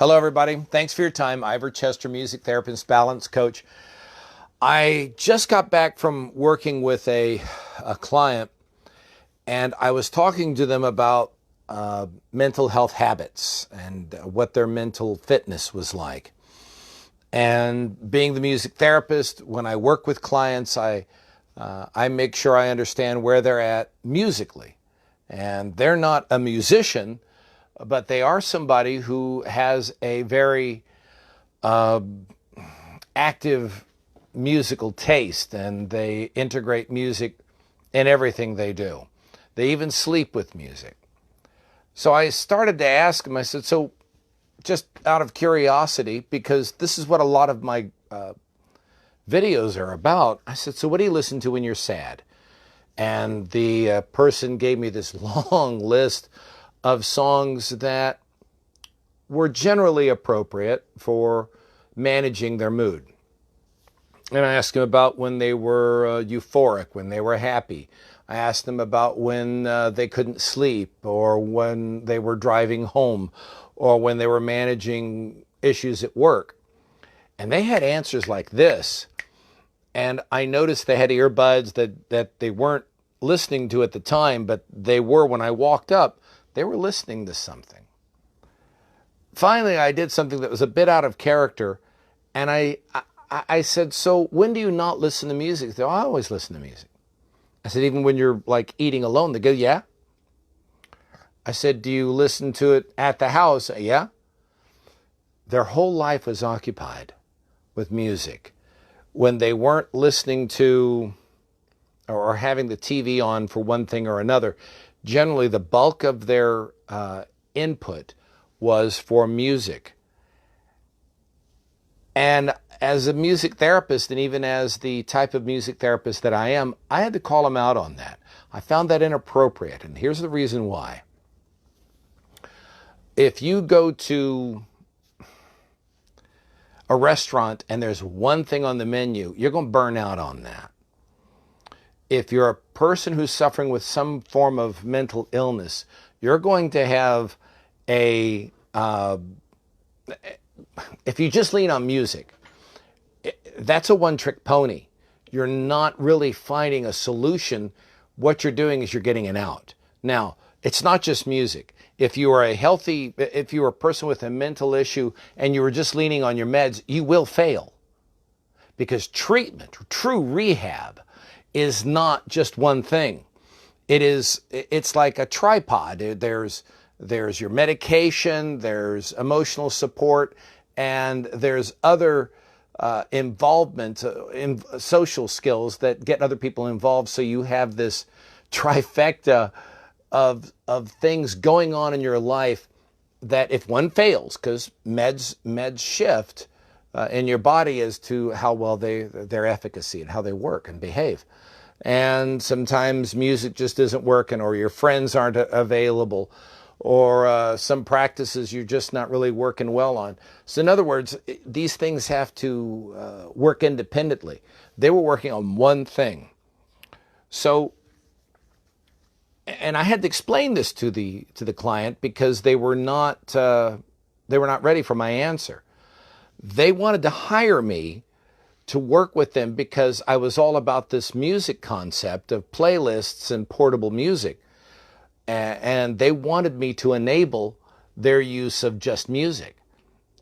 Hello, everybody. Thanks for your time. Ivor, music therapist, balance coach. I just got back from working with a client, and I was talking to them about mental health habits and what their mental fitness was like. And being the music therapist, when I work with clients, I make sure I understand where they're at musically. And they're not a musician, but they are somebody who has a very active musical taste, and they integrate music in everything they do. They even sleep with music. So I started to ask them, I said, so just out of curiosity, because this is what a lot of my videos are about, I said, so what do you listen to when you're sad? And the person gave me this long list of songs that were generally appropriate for managing their mood. And I asked them about when they were euphoric, when they were happy. I asked them about when they couldn't sleep, or when they were driving home, or when they were managing issues at work. And they had answers like this. And I noticed they had earbuds that they weren't listening to at the time, but they were when I walked up. They were listening to something. Finally, I did something that was a bit out of character, and I said, so when do you not listen to music? They said, I always listen to music. I said, even when you're like eating alone? They go, yeah. I said, do you listen to it at the house? Yeah. Their whole life was occupied with music. When they weren't listening to or having the TV on for one thing or another, generally the bulk of their input was for music. And as a music therapist, and even as the type of music therapist that I am, I had to call them out on that. I found that inappropriate, and here's the reason why. If you go to a restaurant and there's one thing on the menu, you're going to burn out on that. If you're a person who's suffering with some form of mental illness, you're going to have if you just lean on music, that's a one-trick pony. You're not really finding a solution. What you're doing is you're getting an out. Now, it's not just music. If you are if you are a person with a mental issue and you were just leaning on your meds, you will fail. Because treatment, true rehab, is not just one thing. It's like a tripod. There's your medication, there's emotional support, and there's other involvement in social skills that get other people involved. So you have this trifecta of things going on in your life that if one fails, because meds shift in your body as to how well their efficacy and how they work and behave. And sometimes music just isn't working, or your friends aren't available, or some practices you're just not really working well on. So in other words, these things have to work independently. They were working on one thing. So, and I had to explain this to the client because they were not ready for my answer. They wanted to hire me to work with them because I was all about this music concept of playlists and portable music. And they wanted me to enable their use of just music.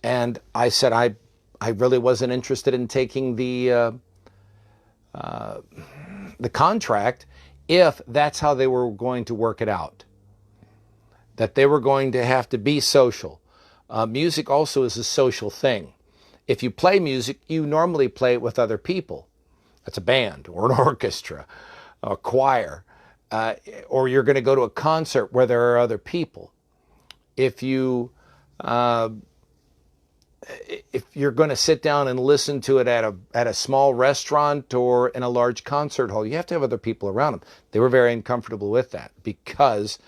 And I said I really wasn't interested in taking the contract if that's how they were going to work it out. That they were going to have to be social. Music also is a social thing. If you play music, you normally play it with other people. That's a band or an orchestra, a choir. Or you're going to go to a concert where there are other people. If you're going to sit down and listen to it at a small restaurant or in a large concert hall, you have to have other people around them. They were very uncomfortable with that because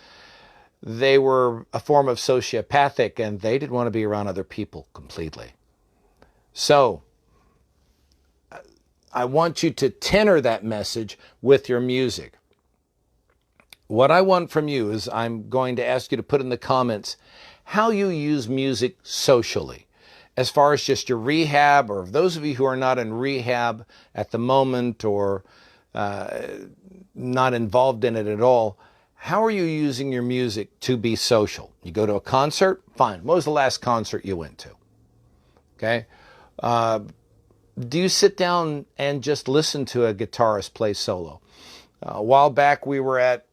they were a form of sociopathic and they didn't want to be around other people completely. So I want you to tenor that message with your music. What I want from you is I'm going to ask you to put in the comments, how you use music socially, as far as just your rehab, or those of you who are not in rehab at the moment, or not involved in it at all. How are you using your music to be social? You go to a concert? Fine. What was the last concert you went to? Okay. Do you sit down and just listen to a guitarist play solo? A while back we were at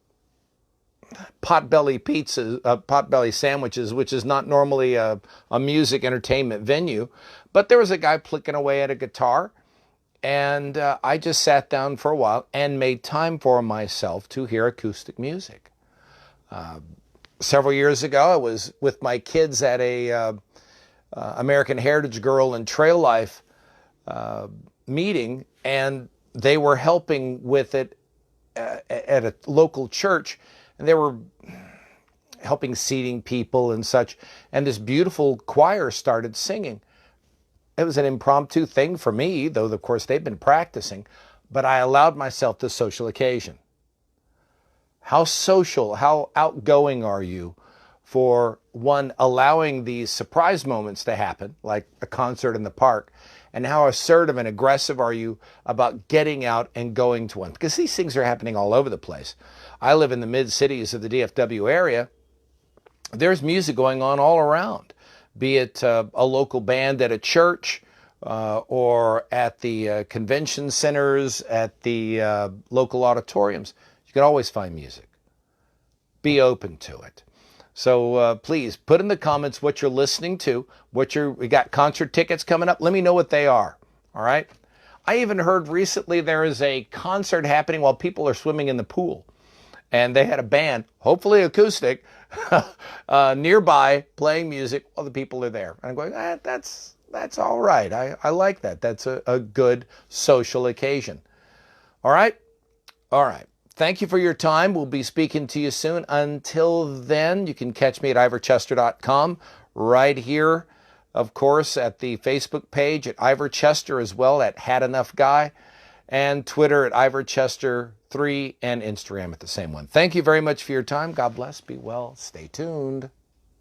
Potbelly Sandwiches, which is not normally a music entertainment venue, but there was a guy plicking away at a guitar, and I just sat down for a while and made time for myself to hear acoustic music. Several years ago, I was with my kids at a American Heritage Girl and Trail Life meeting, and they were helping with it at a local church, and they were helping seating people and such, and this beautiful choir started singing. It was an impromptu thing for me, though of course they've been practicing, but I allowed myself the social occasion. How social, how outgoing are you for, one, allowing these surprise moments to happen, like a concert in the park, and how assertive and aggressive are you about getting out and going to one? Because these things are happening all over the place. I live in the mid-cities of the DFW area. There's music going on all around, be it a local band at a church, or at the convention centers, at the local auditoriums. You can always find music. Be open to it. So please put in the comments what you're listening to, we got concert tickets coming up. Let me know what they are. All right. I even heard recently there is a concert happening while people are swimming in the pool, and they had a band, hopefully acoustic, nearby playing music while the people are there. And I'm going, that's all right. I like that. That's a good social occasion. All right. All right. Thank you for your time. We'll be speaking to you soon. Until then, you can catch me at ivorchester.com, right here, of course, at the Facebook page at Ivor Chester, as well at Had Enough Guy, and Twitter at ivorchester3, and Instagram at the same one. Thank you very much for your time. God bless. Be well. Stay tuned.